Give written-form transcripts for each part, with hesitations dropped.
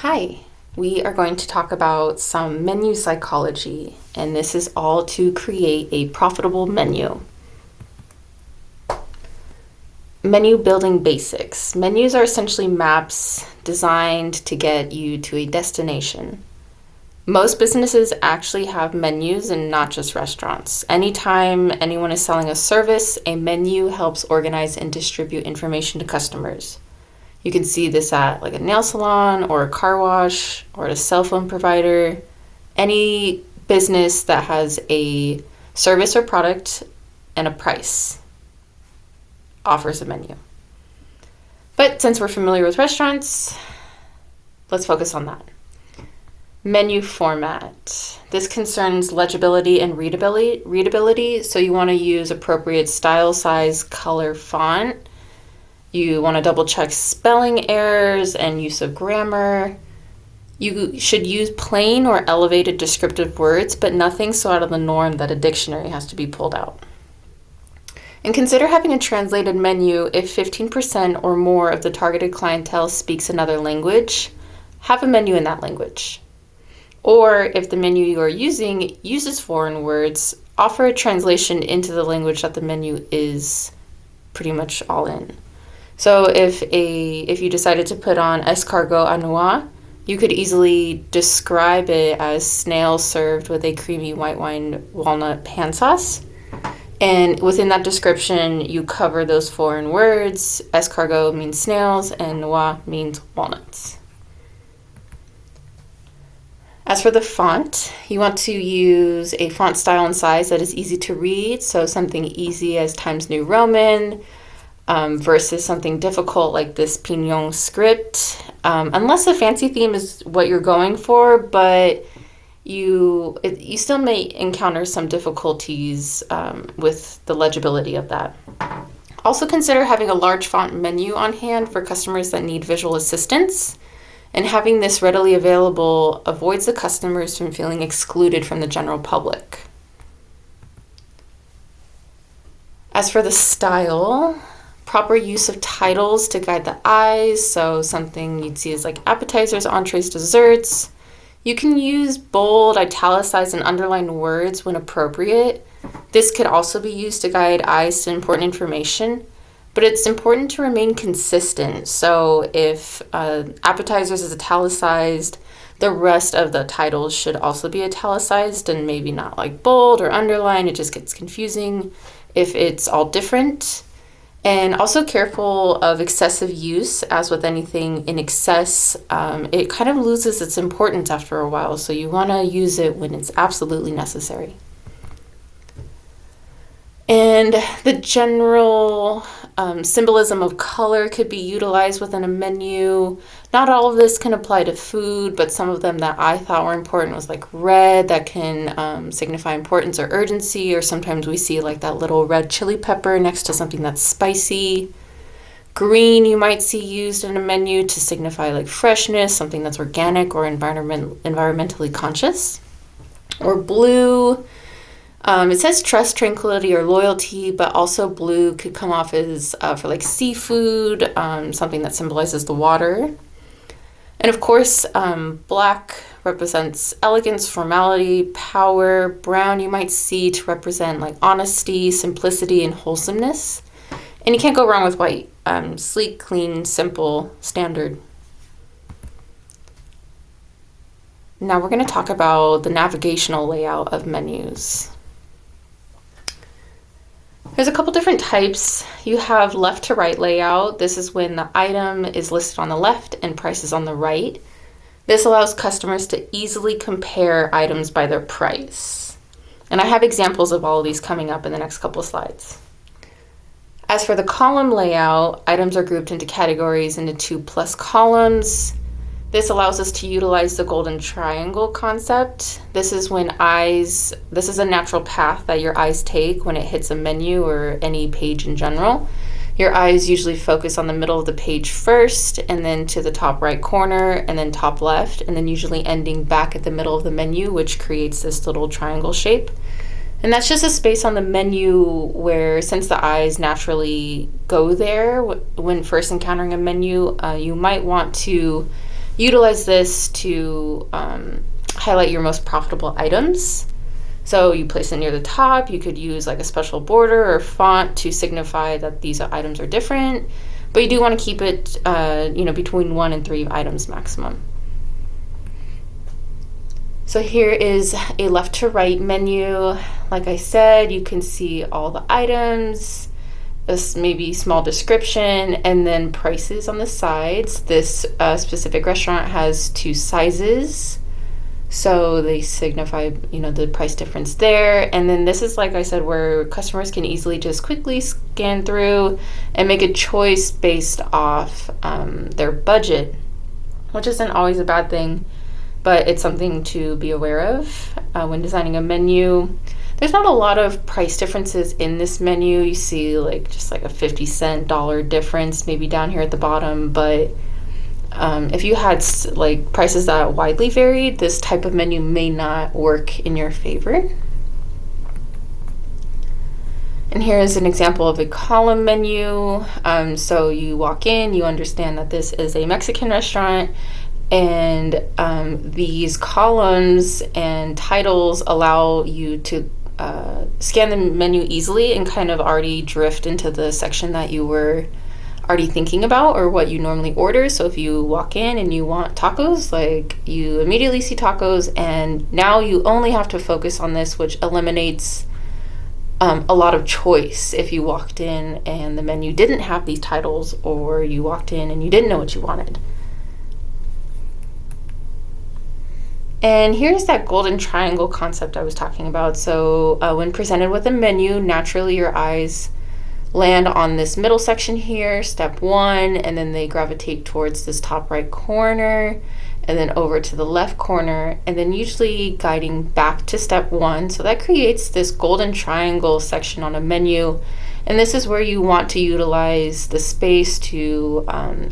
Hi, we are going to talk about some menu psychology, and this is all to create a profitable menu. Menu building basics. Menus are essentially maps designed to get you to a destination. Most businesses actually have menus and not just restaurants. Anytime anyone is selling a service, a menu helps organize and distribute information to customers. You can see this at like a nail salon or a car wash or a cell phone provider. Any business that has a service or product and a price offers a menu. But since we're familiar with restaurants, let's focus on that. Menu format. This concerns legibility and readability, so you want to use appropriate style, size, color, font. You want to double check spelling errors and use of grammar. You should use plain or elevated descriptive words, but nothing so out of the norm that a dictionary has to be pulled out. And consider having a translated menu if 15% or more of the targeted clientele speaks another language. Have a menu in that language. Or if the menu you are using uses foreign words, offer a translation into the language that the menu is pretty much all in. So if you decided to put on escargot à noix, you could easily describe it as snails served with a creamy white wine walnut pan sauce. And within that description, you cover those foreign words. Escargot means snails and noix means walnuts. As for the font, you want to use a font style and size that is easy to read, so something easy as Times New Roman, versus something difficult like this Pignon script, unless a fancy theme is what you're going for, but you still may encounter some difficulties with the legibility of that. Also consider having a large font menu on hand for customers that need visual assistance, and having this readily available avoids the customers from feeling excluded from the general public. As for the style, proper use of titles to guide the eyes, so something you'd see as like appetizers, entrees, desserts. You can use bold, italicized, and underlined words when appropriate. This could also be used to guide eyes to important information, but it's important to remain consistent. So if appetizers is italicized, the rest of the titles should also be italicized and maybe not like bold or underlined. It just gets confusing if it's all different. And also careful of excessive use. As with anything in excess, it kind of loses its importance after a while. So you want to use it when it's absolutely necessary. And the general symbolism of color could be utilized within a menu. Not all of this can apply to food, but some of them that I thought were important was like red, that can signify importance or urgency, or sometimes we see like that little red chili pepper next to something that's spicy. Green you might see used in a menu to signify like freshness, something that's organic or environmentally conscious. Or blue, it says trust, tranquility, or loyalty, but also blue could come off as for like seafood, something that symbolizes the water. And of course, black represents elegance, formality, power. Brown you might see to represent like honesty, simplicity, and wholesomeness. And you can't go wrong with white. Sleek, clean, simple, standard. Now we're going to talk about the navigational layout of menus. There's a couple different types. You have left to right layout. This is when the item is listed on the left and prices on the right. This allows customers to easily compare items by their price. And I have examples of all of these coming up in the next couple of slides. As for the column layout, items are grouped into categories into 2+ columns. This allows us to utilize the golden triangle concept. This is a natural path that your eyes take when it hits a menu or any page in general. Your eyes usually focus on the middle of the page first, and then to the top right corner, and then top left, and then usually ending back at the middle of the menu, which creates this little triangle shape. And that's just a space on the menu where, since the eyes naturally go there when first encountering a menu, you might want to utilize this to highlight your most profitable items. So you place it near the top. You could use like a special border or font to signify that these items are different, but you do want to keep it, between 1 and 3 items maximum. So here is a left to right menu. Like I said, you can see all the items, maybe small description, and then prices on the sides. This specific restaurant has 2 sizes, so they signify, the price difference there. And then this is, like I said, where customers can easily just quickly scan through and make a choice based off their budget, which isn't always a bad thing, but it's something to be aware of when designing a menu. There's not a lot of price differences in this menu. You see just like a 50-cent dollar difference maybe down here at the bottom, but if you had like prices that widely varied, this type of menu may not work in your favor. And here is an example of a column menu. So you walk in, you understand that this is a Mexican restaurant, and these columns and titles allow you to scan the menu easily and kind of already drift into the section that you were already thinking about or what you normally order. So if you walk in and you want tacos, you immediately see tacos, and now you only have to focus on this, which eliminates a lot of choice if you walked in and the menu didn't have these titles, or you walked in and you didn't know what you wanted. And here's that golden triangle concept I was talking about. So when presented with a menu, naturally your eyes land on this middle section here, step 1, and then they gravitate towards this top right corner, and then over to the left corner, and then usually guiding back to step 1. So that creates this golden triangle section on a menu, and this is where you want to utilize the space to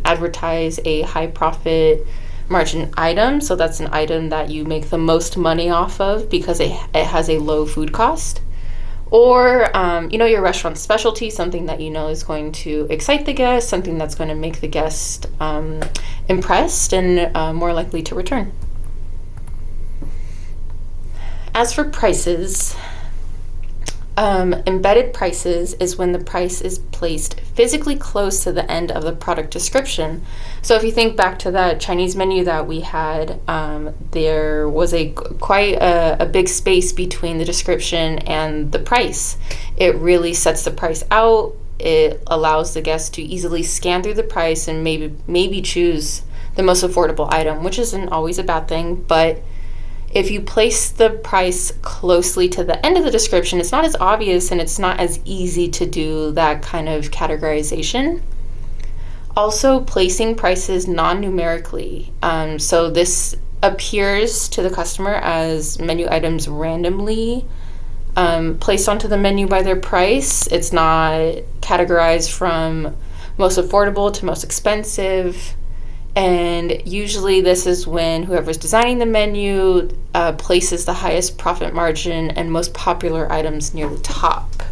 advertise a high profit margin item. So that's an item that you make the most money off of because it has a low food cost. Or, your restaurant specialty, something that is going to excite the guest, something that's going to make the guest impressed and more likely to return. As for prices, embedded prices is when the price is placed physically close to the end of the product description. So if you think back to that Chinese menu that we had, there was quite a big space between the description and the price. It really sets the price out. It allows the guest to easily scan through the price and maybe choose the most affordable item, which isn't always a bad thing, but if you place the price closely to the end of the description, it's not as obvious and it's not as easy to do that kind of categorization. Also, placing prices non-numerically. So this appears to the customer as menu items randomly placed onto the menu by their price. It's not categorized from most affordable to most expensive. And usually this is when whoever's designing the menu places the highest profit margin and most popular items near the top.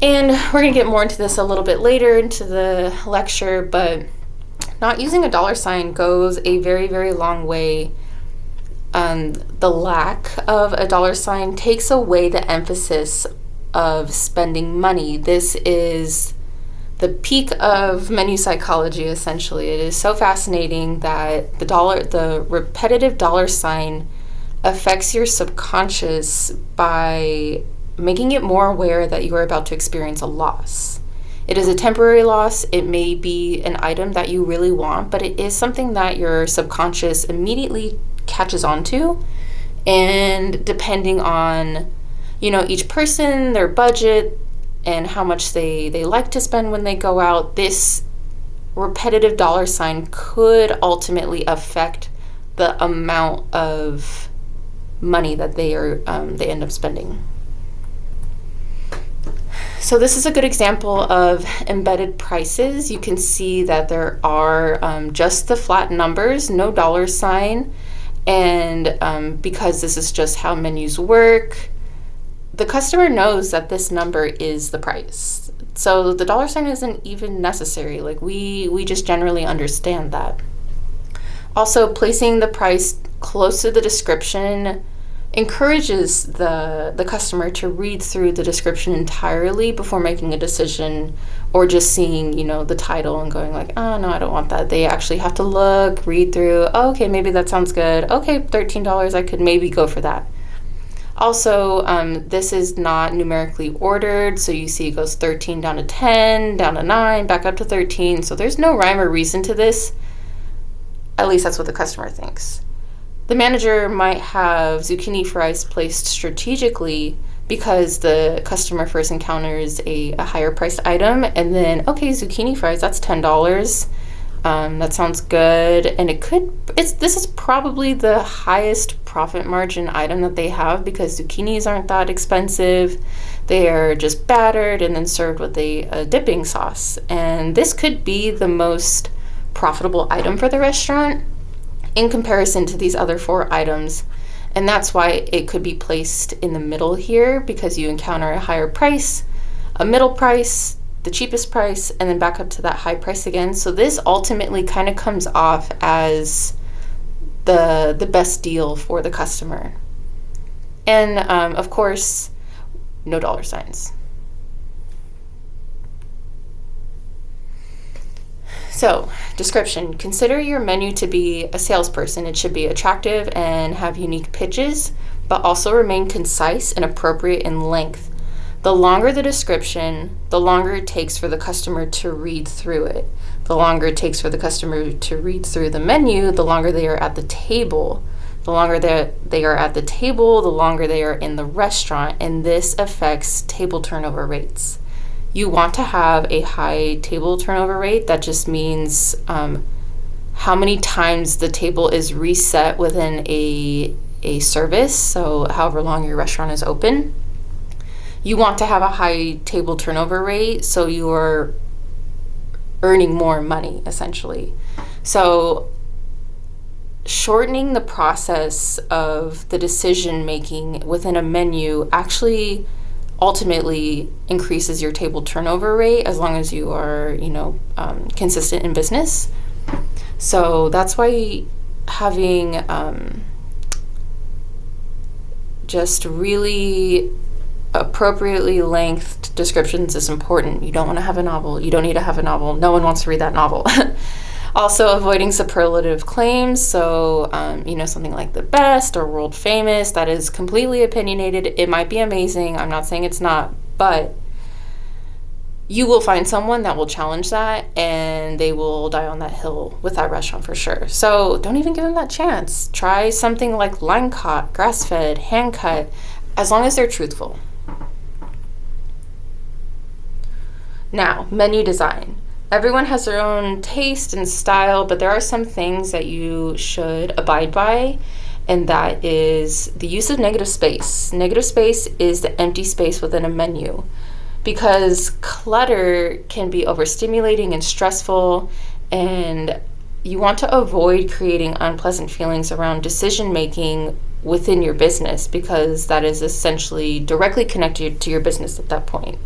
And we're going to get more into this a little bit later into the lecture, but not using a dollar sign goes a very, very long way. The lack of a dollar sign takes away the emphasis of spending money. This is the peak of menu psychology, essentially. It is so fascinating that the repetitive dollar sign affects your subconscious by making it more aware that you are about to experience a loss. It is a temporary loss. It may be an item that you really want, but it is something that your subconscious immediately catches on to. And depending on, each person, their budget, and how much they like to spend when they go out, this repetitive dollar sign could ultimately affect the amount of money that they end up spending. So this is a good example of embedded prices. You can see that there are just the flat numbers, no dollar sign, and because this is just how menus work, the customer knows that this number is the price. So the dollar sign isn't even necessary. We just generally understand that. Also, placing the price close to the description encourages the customer to read through the description entirely before making a decision, or just seeing, the title and going like, oh no, I don't want that. They actually have to look, read through, oh, okay, maybe that sounds good. Okay, $13, I could maybe go for that. Also, this is not numerically ordered, so you see it goes 13 down to 10, down to 9, back up to 13. So there's no rhyme or reason to this. At least that's what the customer thinks. The manager might have zucchini fries placed strategically because the customer first encounters a higher priced item, and then, okay, zucchini fries, that's $10. That sounds good. And this is probably the highest profit margin item that they have, because zucchinis aren't that expensive. They are just battered and then served with a dipping sauce. And this could be the most profitable item for the restaurant in comparison to these other 4 items. And that's why it could be placed in the middle here, because you encounter a higher price, a middle price, the cheapest price, and then back up to that high price again. So this ultimately kind of comes off as the best deal for the customer. And of course, no dollar signs. So, description. Consider your menu to be a salesperson. It should be attractive and have unique pitches, but also remain concise and appropriate in length. The longer the description, the longer it takes for the customer to read through it. The longer it takes for the customer to read through the menu, the longer they are at the table. The longer they are at the table, the longer they are in the restaurant, and this affects table turnover rates. You want to have a high table turnover rate. That just means how many times the table is reset within a service, so however long your restaurant is open. You want to have a high table turnover rate so you're earning more money, essentially. So shortening the process of the decision making within a menu actually ultimately increases your table turnover rate, as long as you are, consistent in business. So that's why having just really appropriately lengthed descriptions is important. You don't want to have a novel. You don't need to have a novel. No one wants to read that novel. Also, avoiding superlative claims. So, something like the best or world famous, that is completely opinionated. It might be amazing. I'm not saying it's not, but you will find someone that will challenge that, and they will die on that hill with that restaurant for sure. So don't even give them that chance. Try something like line caught, grass-fed, hand-cut, as long as they're truthful. Now, menu design. Everyone has their own taste and style, but there are some things that you should abide by, and that is the use of negative space. Negative space is the empty space within a menu, because clutter can be overstimulating and stressful, and you want to avoid creating unpleasant feelings around decision making within your business, because that is essentially directly connected to your business at that point.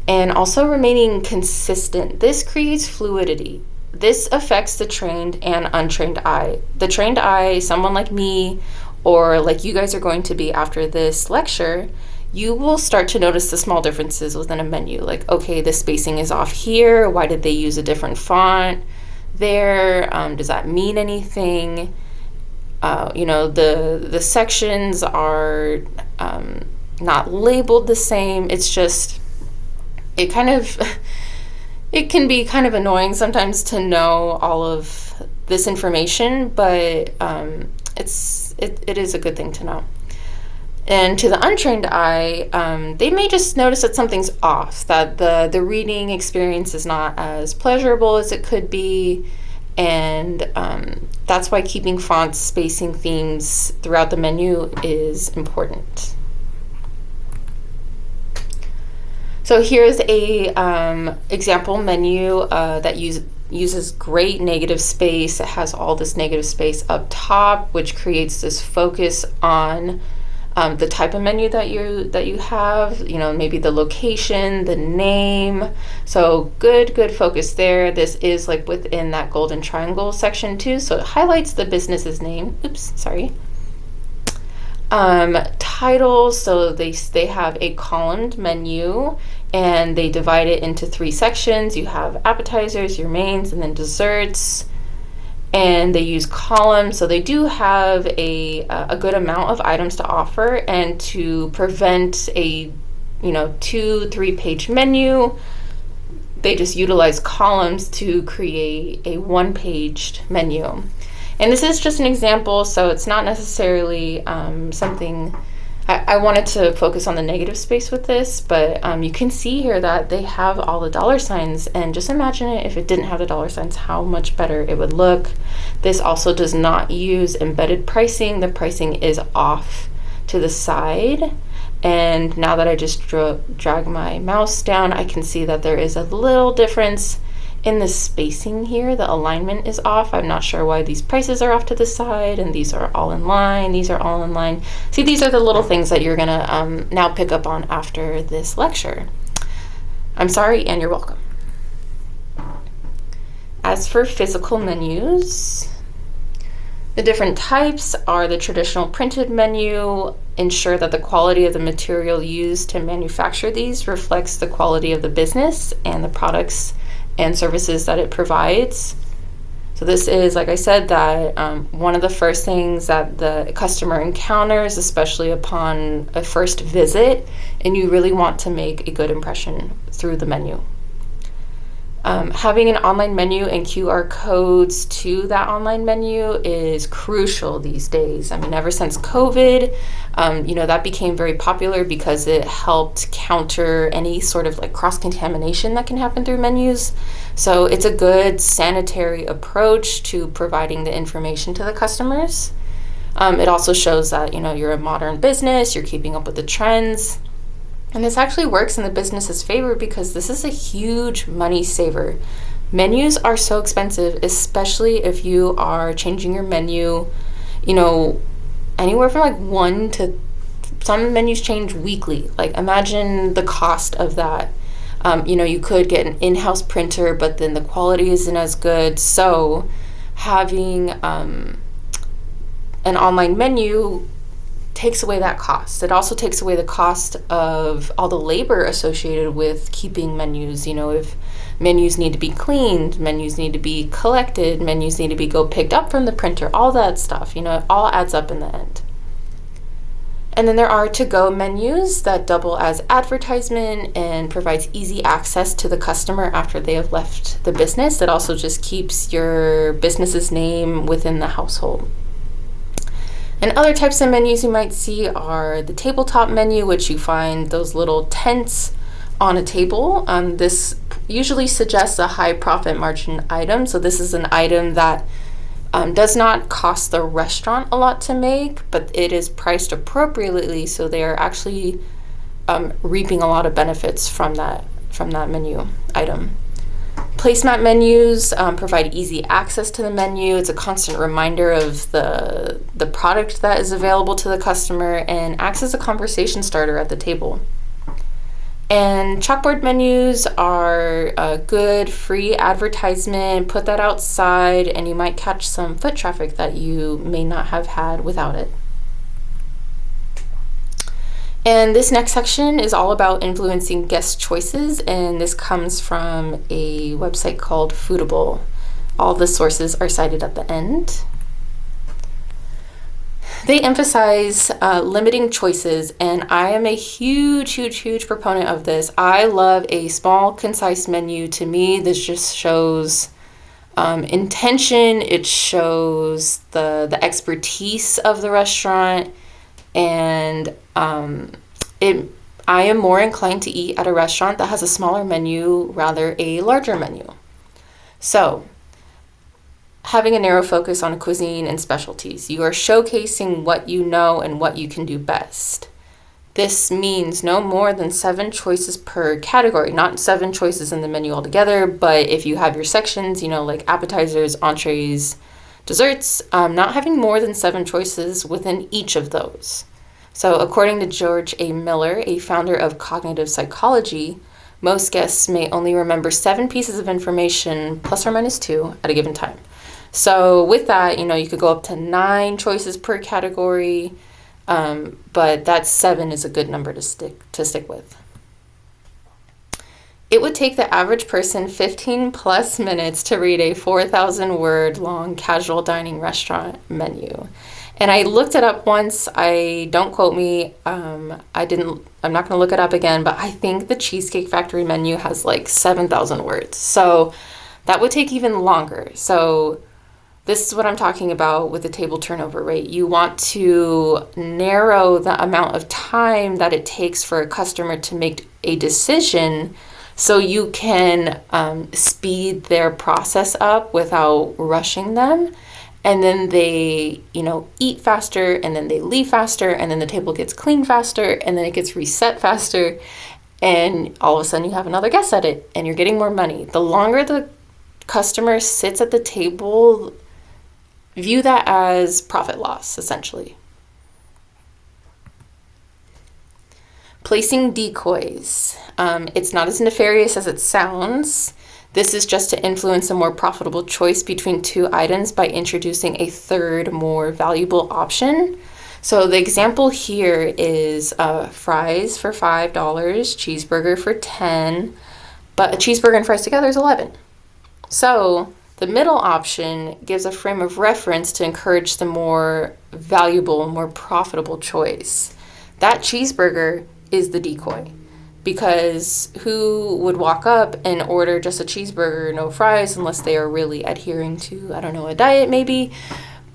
And also remaining consistent. This creates fluidity. This affects the trained and untrained eye. The trained eye, someone like me, or like you guys are going to be after this lecture, you will start to notice the small differences within a menu. Like, okay, the spacing is off here. Why did they use a different font there? Does that mean anything? The sections are not labeled the same. It's just, it can be kind of annoying sometimes to know all of this information, but it is a good thing to know. And to the untrained eye, they may just notice that something's off, that the reading experience is not as pleasurable as it could be, and that's why keeping fonts, spacing, themes throughout the menu is important. So here's a example menu that uses great negative space. It has all this negative space up top, which creates this focus on the type of menu that you have, maybe the location, the name. So good focus there. This is like within that golden triangle section too, so it highlights the business's name. Oops, sorry. Titles, so they have a columned menu and they divide it into 3 sections. You have appetizers, your mains, and then desserts. And they use columns, so they do have a good amount of items to offer. And to prevent a 2-3 page menu, they just utilize columns to create a 1-paged menu. And this is just an example, so it's not necessarily something. I wanted to focus on the negative space with this, but you can see here that they have all the dollar signs, and just imagine it if it didn't have the dollar signs, how much better it would look. This also does not use embedded pricing. The pricing is off to the side, and now that I just drag my mouse down, I can see that there is a little difference in the spacing here. The alignment is off. I'm not sure why these prices are off to the side and these are all in line. These are all in line. See, these are the little things that you're gonna now pick up on after this lecture. I'm sorry and you're welcome. As for physical menus, the different types are the traditional printed menu. Ensure that the quality of the material used to manufacture these reflects the quality of the business and the products and services that it provides. So this is, like I said, that one of the first things that the customer encounters, especially upon a first visit, and you really want to make a good impression through the menu. Having an online menu and QR codes to that online menu is crucial these days. I mean, ever since COVID, that became very popular because it helped counter any sort of like cross-contamination that can happen through menus. So it's a good sanitary approach to providing the information to the customers. It also shows that, you're a modern business, you're keeping up with the trends. And this actually works in the business's favor because this is a huge money saver. Menus are so expensive, especially if you are changing your menu, anywhere from like 1 to some menus change weekly. Like imagine the cost of that. You could get an in-house printer, but then the quality isn't as good. So having an online menu takes away that cost. It also takes away the cost of all the labor associated with keeping menus. If menus need to be cleaned, menus need to be collected, menus need to be picked up from the printer, all that stuff, it all adds up in the end. And then there are to-go menus that double as advertisement and provides easy access to the customer after they have left the business. That also just keeps your business's name within the household. And other types of menus you might see are the tabletop menu, which you find those little tents on a table. This usually suggests a high profit margin item. So this is an item that does not cost the restaurant a lot to make, but it is priced appropriately, so they are actually reaping a lot of benefits from that menu item. Placemat menus provide easy access to the menu. It's a constant reminder of the product that is available to the customer and acts as a conversation starter at the table. And chalkboard menus are a good free advertisement. Put that outside and you might catch some foot traffic that you may not have had without it. And this next section is all about influencing guest choices, and this comes from a website called Foodable. All the sources are cited at the end. They emphasize limiting choices, and I am a huge proponent of this. I love a small, concise menu. To me, this just shows intention. It shows the expertise of the restaurant, and I am more inclined to eat at a restaurant that has a smaller menu, rather a larger menu. So, having a narrow focus on cuisine and specialties. You are showcasing what you know and what you can do best. This means no more than 7 choices per category, not 7 choices in the menu altogether, but if you have your sections, like appetizers, entrees, desserts, not having more than 7 choices within each of those. So, according to George A. Miller, a founder of cognitive psychology, most guests may only remember 7 pieces of information, plus or minus 2, at a given time. So, with that, you could go up to 9 choices per category, but that 7 is a good number to stick with. It would take the average person 15 plus minutes to read a 4,000 word long casual dining restaurant menu. And I looked it up once. Don't quote me. I'm not going to look it up again, but I think the Cheesecake Factory menu has like 7,000 words. So that would take even longer. So this is what I'm talking about with the table turnover rate. You want to narrow the amount of time that it takes for a customer to make a decision, so you can speed their process up without rushing them. And then they, eat faster, and then they leave faster, and then the table gets cleaned faster, and then it gets reset faster. And all of a sudden you have another guest at it, and you're getting more money. The longer the customer sits at the table, view that as profit loss, essentially. Placing decoys. It's not as nefarious as it sounds. This is just to influence a more profitable choice between 2 items by introducing a third, more valuable option. So the example here is fries for $5, cheeseburger for $10, but a cheeseburger and fries together is $11. So the middle option gives a frame of reference to encourage the more valuable, more profitable choice. That cheeseburger is the decoy, because who would walk up and order just a cheeseburger, no fries, unless they are really adhering to, a diet maybe.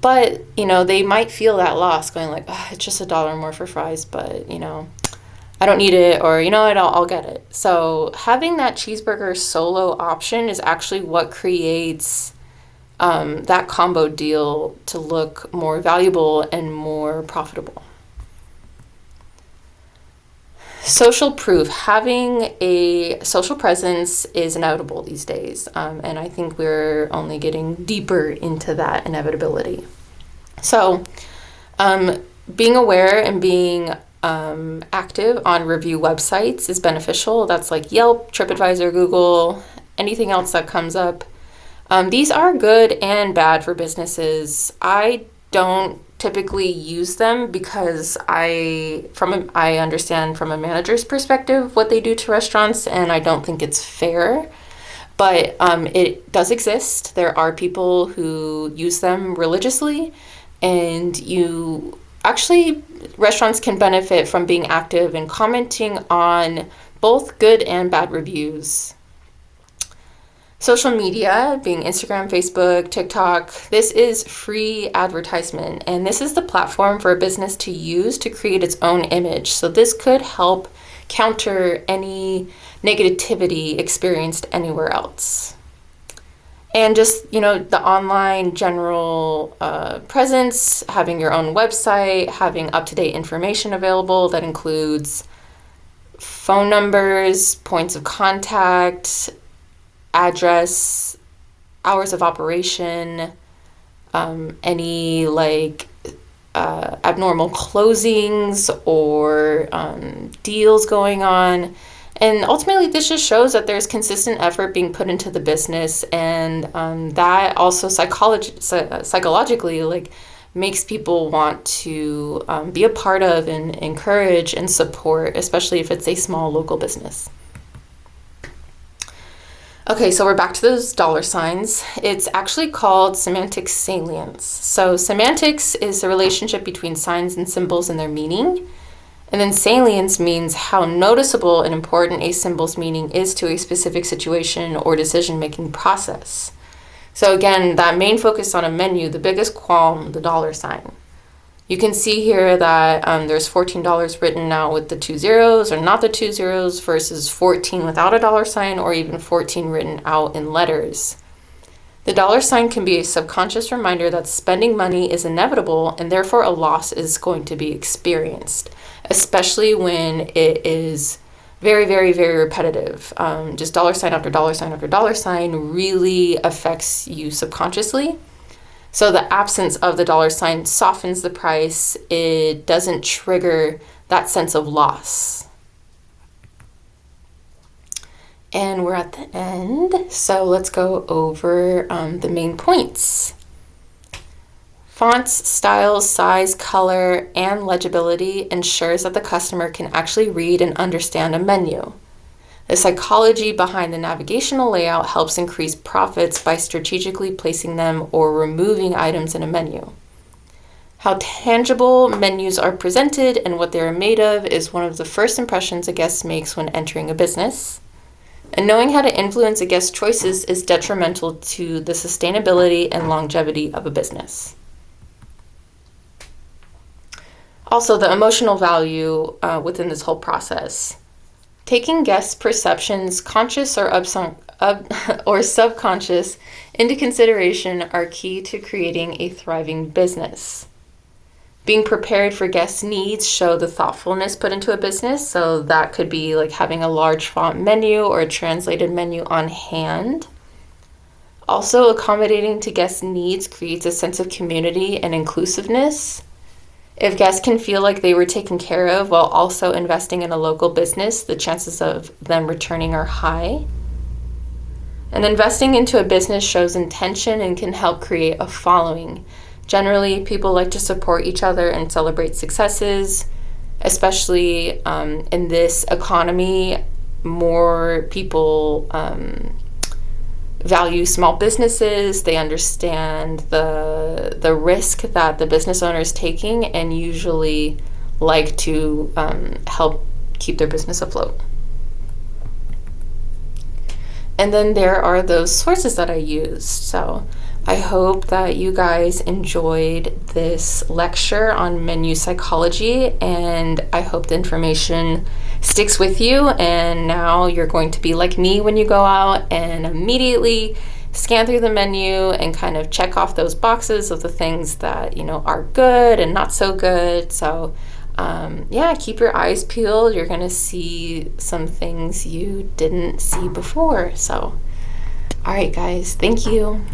But, they might feel that loss going like, it's just $1 more for fries, but, I don't need it, or, I'll get it. So having that cheeseburger solo option is actually what creates that combo deal to look more valuable and more profitable. Social proof. Having a social presence is inevitable these days, and I think we're only getting deeper into that inevitability. So, being aware and being active on review websites is beneficial. That's like Yelp, TripAdvisor, Google, anything else that comes up. These are good and bad for businesses. I don't typically use them because I understand from a manager's perspective what they do to restaurants, and I don't think it's fair. But it does exist. There are people who use them religiously, and restaurants can benefit from being active and commenting on both good and bad reviews. Social media, being Instagram, Facebook, TikTok, this is free advertisement, and this is the platform for a business to use to create its own image. So this could help counter any negativity experienced anywhere else. And just, the online general presence, having your own website, having up-to-date information available that includes phone numbers, points of contact, address, hours of operation, any abnormal closings or deals going on. And ultimately, this just shows that there's consistent effort being put into the business, and that also psychologically makes people want to be a part of and encourage and support, especially if it's a small local business. Okay, so we're back to those dollar signs. It's actually called semantic salience. So semantics is the relationship between signs and symbols and their meaning. And then salience means how noticeable and important a symbol's meaning is to a specific situation or decision-making process. So again, that main focus on a menu, the biggest qualm, the dollar sign. You can see here that there's $14 written out with the 2 zeros or not the 2 zeros versus 14 without a dollar sign, or even 14 written out in letters. The dollar sign can be a subconscious reminder that spending money is inevitable and therefore a loss is going to be experienced, especially when it is very, very, very repetitive. Just dollar sign after dollar sign after dollar sign really affects you subconsciously. So the absence of the dollar sign softens the price. It doesn't trigger that sense of loss. And we're at the end, so let's go over the main points. Fonts, styles, size, color, and legibility ensures that the customer can actually read and understand a menu. The psychology behind the navigational layout helps increase profits by strategically placing them or removing items in a menu. How tangible menus are presented and what they are made of is one of the first impressions a guest makes when entering a business. And knowing how to influence a guest's choices is detrimental to the sustainability and longevity of a business. Also, the emotional value within this whole process. Taking guests' perceptions, conscious or subconscious, into consideration are key to creating a thriving business. Being prepared for guests' needs show the thoughtfulness put into a business. So that could be like having a large font menu or a translated menu on hand. Also, accommodating to guests' needs creates a sense of community and inclusiveness. If guests can feel like they were taken care of while also investing in a local business, the chances of them returning are high. And investing into a business shows intention and can help create a following. Generally, people like to support each other and celebrate successes, especially in this economy. More people value small businesses. They understand the risk that the business owner is taking and usually like to help keep their business afloat. And then there are those sources that I used. So I hope that you guys enjoyed this lecture on menu psychology, and I hope the information sticks with you, and now you're going to be like me when you go out and immediately scan through the menu and kind of check off those boxes of the things that, are good and not so good. So keep your eyes peeled. You're going to see some things you didn't see before. So, all right, guys, thank you.